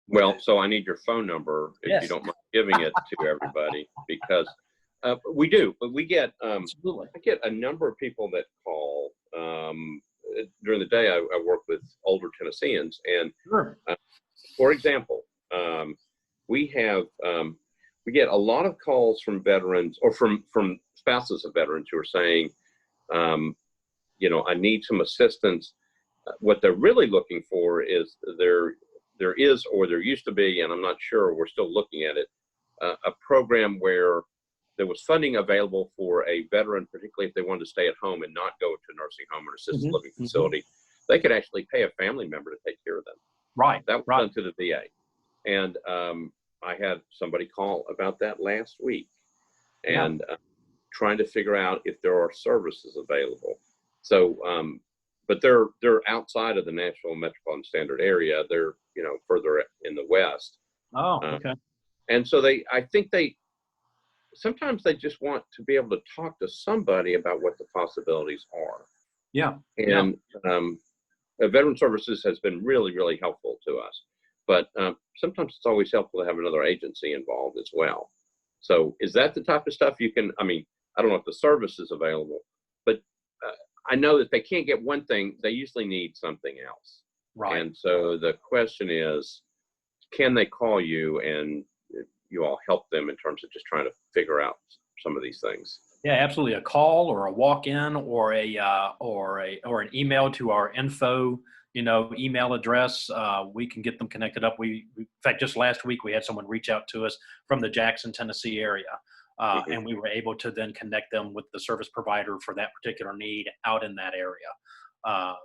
Well, so I need your phone number if
Yes.
you don't mind giving it to everybody, because we do, but we get, I get a number of people that call. During the day, I work with older Tennesseans, and for example, we get a lot of calls from veterans or from spouses of veterans who are saying, I need some assistance. What they're really looking for is there is, or there used to be, and I'm not sure, we're still looking at it, a program where there was funding available for a veteran, particularly if they wanted to stay at home and not go to a nursing home or assisted living facility. They could actually pay a family member to take care of them.
Right.
That was done to the VA. And I had somebody call about that last week, and trying to figure out if there are services available. So, but they're outside of the Nashville metropolitan standard area. They're further in the west.
Oh, okay.
And so I think sometimes they just want to be able to talk to somebody about what the possibilities are.
Yeah.
And Veteran Services has been really, really helpful to us. But sometimes it's always helpful to have another agency involved as well. So is that the type of stuff you can, I don't know if the service is available, but I know that they can't get one thing, they usually need something else.
Right.
And so the question is, can they call you and you all help them in terms of just trying to figure out some of these things?
Yeah, absolutely. A call or a walk-in or an email to our info, email address, we can get them connected up. In fact, just last week, we had someone reach out to us from the Jackson, Tennessee area. And we were able to then connect them with the service provider for that particular need out in that area.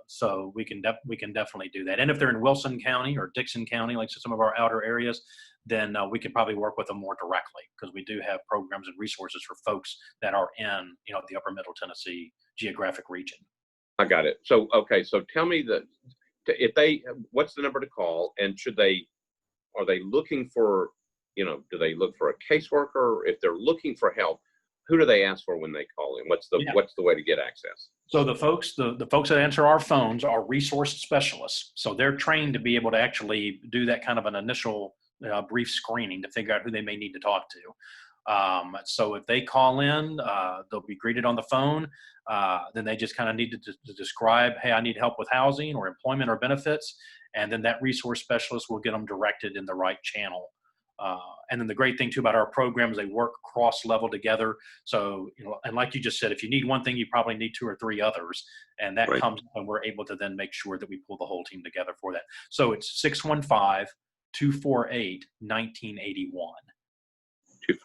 So we can definitely do that. And if they're in Wilson County or Dixon County, like some of our outer areas, then we can probably work with them more directly, because we do have programs and resources for folks that are in, the upper middle Tennessee geographic region.
I got it. So, okay. So tell me what's the number to call, and are they looking for, do they look for a caseworker? If they're looking for help, who do they ask for when they call in? What's the way to get access?
So the folks that answer our phones are resource specialists. So they're trained to be able to actually do that kind of an initial brief screening to figure out who they may need to talk to. So if they call in, they'll be greeted on the phone. Then they just kind of need to describe, hey, I need help with housing or employment or benefits. And then that resource specialist will get them directed in the right channel. And then the great thing too about our program is they work cross-level together. So, and like you just said, if you need one thing, you probably need two or three others. And that comes when we're able to then make sure that we pull the whole team together for that. So it's 615-248-1981.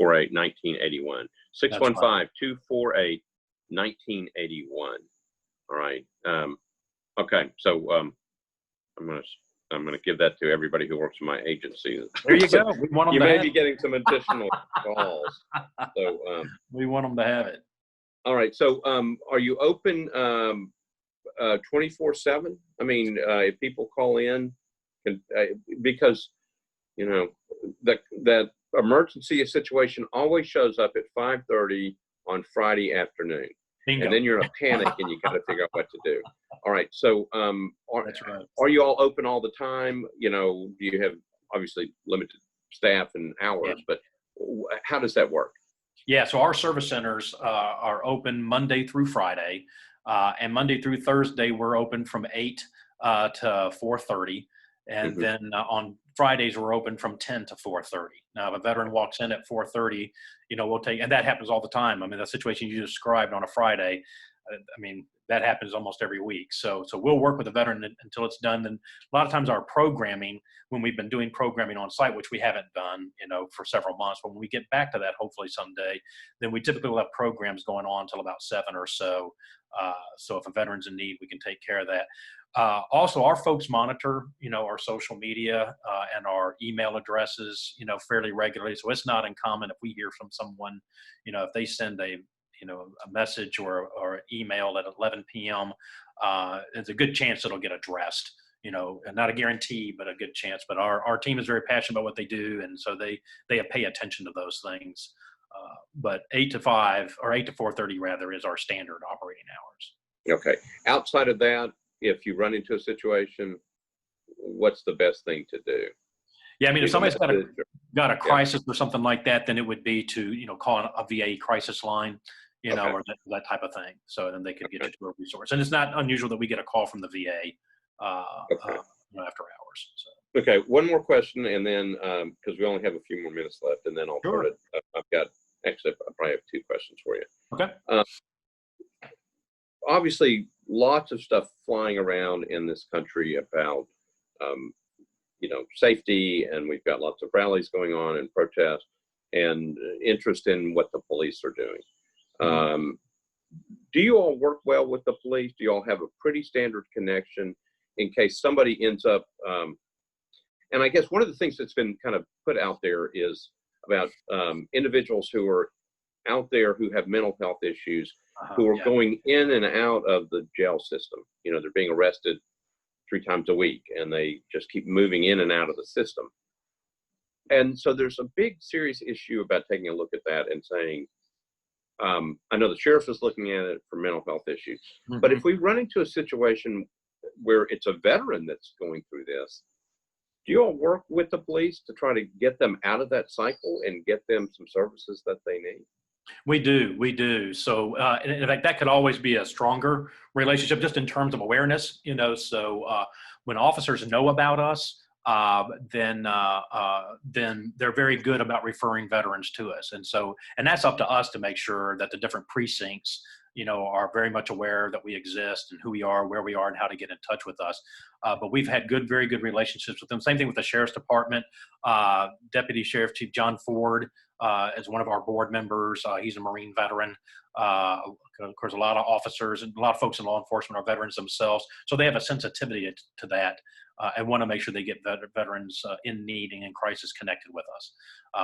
248-1981. 615-248-1981. All right. Okay. So I'm gonna give that to everybody who works in my agency.
There you go. We want them
you
to
may
have
be getting some additional calls. So
we want them to have it.
All right. So are you open 24/7? I mean, if people call in, because that emergency situation always shows up at 5:30 on Friday afternoon. Bingo. And then you're in a panic and you got to figure out what to do. All right. So
That's right.
Are you all open all the time? Do you have obviously limited staff and hours, but how does that work?
Yeah. So our service centers are open Monday through Friday, and Monday through Thursday, we're open from 8 to 4:30. And then on Fridays, we're open from 10 to 4:30. Now, if a veteran walks in at 4:30, we'll take, and that happens all the time. I mean, the situation you described on a Friday, that happens almost every week. So we'll work with the veteran until it's done. And a lot of times our programming, when we've been doing programming on site, which we haven't done, for several months, but when we get back to that, hopefully someday, then we typically will have programs going on until about 7 or so. So if a veteran's in need, we can take care of that. Also, our folks monitor, our social media and our email addresses, fairly regularly. So it's not uncommon if we hear from someone, if they send a message or an email at 11 p.m., it's a good chance it'll get addressed, and not a guarantee, but a good chance. But our team is very passionate about what they do, and so they pay attention to those things. But 8 to 5 or 8 to 4:30 rather is our standard operating hours.
Okay. Outside of that, if you run into a situation, what's the best thing to do?
Yeah, if somebody's got a crisis or something like that, then it would be to call a VA crisis line, or that type of thing. So then they could get you to a resource. And it's not unusual that we get a call from the VA after hours. So.
Okay, one more question, and then because we only have a few more minutes left, and then I'll turn it. I probably have two questions for you.
Okay.
Obviously, lots of stuff flying around in this country about safety, and we've got lots of rallies going on and protests and interest in what the police are doing. Do you all work well with the police? Do you all have a pretty standard connection in case somebody ends up, and I guess one of the things that's been kind of put out there is about individuals who are out there who have mental health issues, who are going in and out of the jail system. They're being arrested 3 times a week, and they just keep moving in and out of the system. And so there's a big, serious issue about taking a look at that and saying, I know the sheriff is looking at it for mental health issues, but if we run into a situation where it's a veteran that's going through this, do you all work with the police to try to get them out of that cycle and get them some services that they need?
We do. So in fact, that could always be a stronger relationship just in terms of awareness, so when officers know about us, then they're very good about referring veterans to us. And that's up to us to make sure that the different precincts, are very much aware that we exist and who we are, where we are, and how to get in touch with us. But we've had very good relationships with them. Same thing with the Sheriff's Department. Deputy Sheriff Chief John Ford is one of our board members. He's a Marine veteran. Of course, a lot of officers and a lot of folks in law enforcement are veterans themselves. So they have a sensitivity to that and want to make sure they get veterans in need and in crisis connected with us.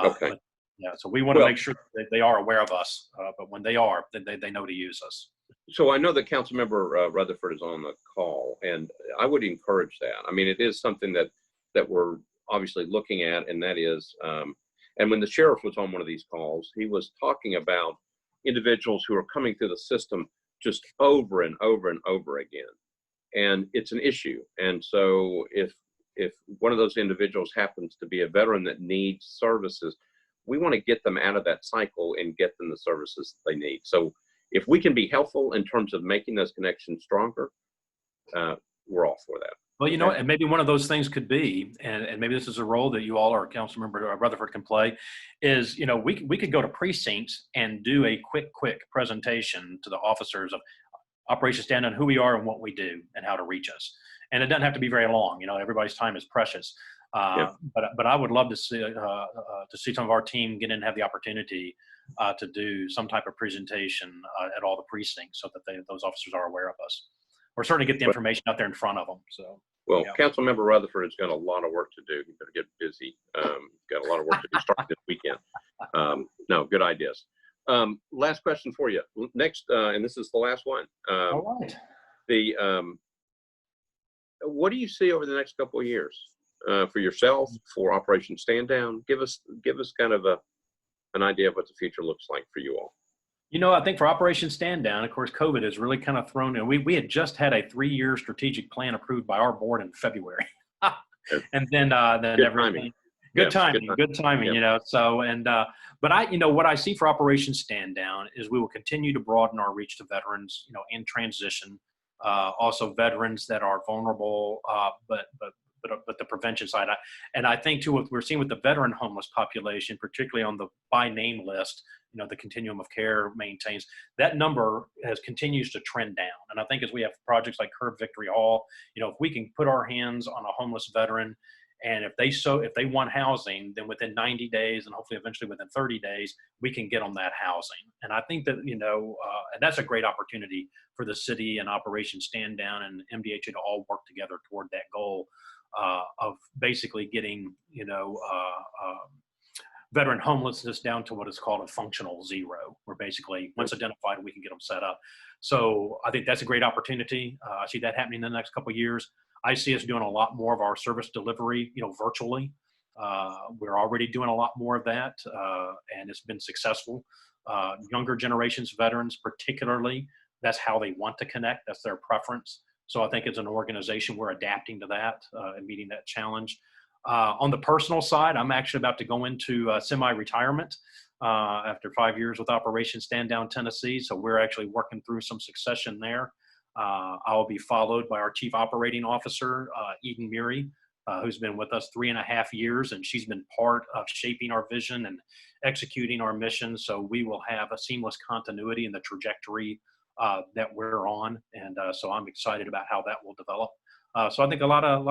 Okay.
But, yeah, so we want to make sure that they are aware of us, but when they are, then they know to use us.
So I know that Councilmember Rutherford is on the call, and I would encourage that. I mean, it is something that we're obviously looking at, and that is, and when the sheriff was on one of these calls, he was talking about individuals who are coming through the system just over and over and over again, and it's an issue. And so if one of those individuals happens to be a veteran that needs services, we want to get them out of that cycle and get them the services they need. So if we can be helpful in terms of making those connections stronger, we're all for that.
Well, you know, and maybe one of those things could be, and maybe this is a role that you all or Councilmember Rutherford can play, is, we could go to precincts and do a quick presentation to the officers of Operation Stand on who we are and what we do and how to reach us. And it doesn't have to be very long. Everybody's time is precious. But I would love to see some of our team get in and have the opportunity to do some type of presentation at all the precincts so that those officers are aware of us, or certainly get the information out there in front of them. So,
well, yeah. Councilmember Rutherford has got a lot of work to do. He better get busy. Got a lot of work to do starting this weekend. No, good ideas. Last question for you. Next, and this is the last one.
All right.
What do you see over the next couple of years for yourself, for Operation Stand Down? Give us kind of an idea of what the future looks like for you all.
I think for Operation Stand Down, of course, COVID has really kind of thrown in. We had just had a 3-year strategic plan approved by our board in February. And then everything. Good timing,
Yeah.
So, but what I see for Operation Stand Down is we will continue to broaden our reach to veterans, in transition, also veterans that are vulnerable, but the prevention side. And I think too, what we're seeing with the veteran homeless population, particularly on the by name list, the continuum of care maintains, that number continues to trend down. And I think as we have projects like Curb Victory Hall, if we can put our hands on a homeless veteran, and if they want housing, then within 90 days and hopefully eventually within 30 days, we can get them that housing. And I think that, and that's a great opportunity for the city and Operation Stand Down and MDHA to all work together toward that goal of basically getting, veteran homelessness down to what is called a functional zero, where basically once identified, we can get them set up. So I think that's a great opportunity. I see that happening in the next couple of years. I see us doing a lot more of our service delivery, virtually. We're already doing a lot more of that, and it's been successful. Younger generations, veterans particularly, that's how they want to connect. That's their preference. So I think as an organization, we're adapting to that and meeting that challenge. On the personal side, I'm actually about to go into semi-retirement after 5 years with Operation Stand Down Tennessee. So we're actually working through some succession there. I'll be followed by our Chief Operating Officer, Eden Murray, who's been with us 3.5 years, and she's been part of shaping our vision and executing our mission. So we will have a seamless continuity in the trajectory that we're on. And so I'm excited about how that will develop. So I think a lot of,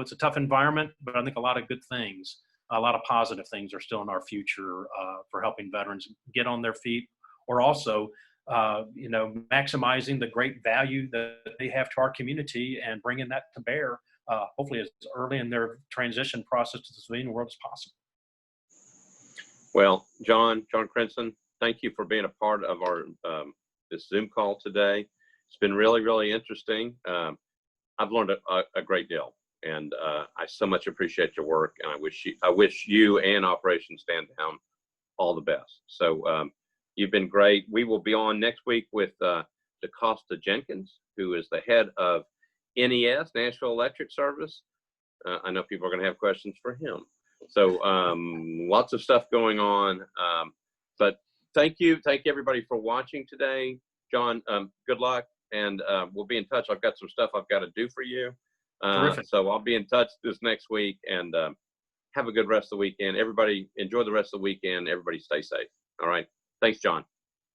it's a tough environment, but I think a lot of good things, a lot of positive things are still in our future for helping veterans get on their feet, or also, maximizing the great value that they have to our community and bringing that to bear, hopefully as early in their transition process to the civilian world as possible.
Well, John Crenson, thank you for being a part of our this Zoom call today. It's been really, really interesting. I've learned a great deal, and I so much appreciate your work, and I wish you and Operation Stand Down all the best. So you've been great. We will be on next week with DeCosta Jenkins, who is the head of NES, Nashville Electric Service. I know people are going to have questions for him. So lots of stuff going on. But thank you everybody for watching today. John, good luck. And we'll be in touch. I've got some stuff I've got to do for you. So I'll be in touch this next week, and have a good rest of the weekend. Everybody enjoy the rest of the weekend. Everybody stay safe. All right. Thanks, John.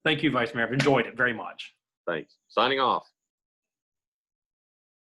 Thank you, Vice Mayor. I've enjoyed it very much.
Thanks. Signing off.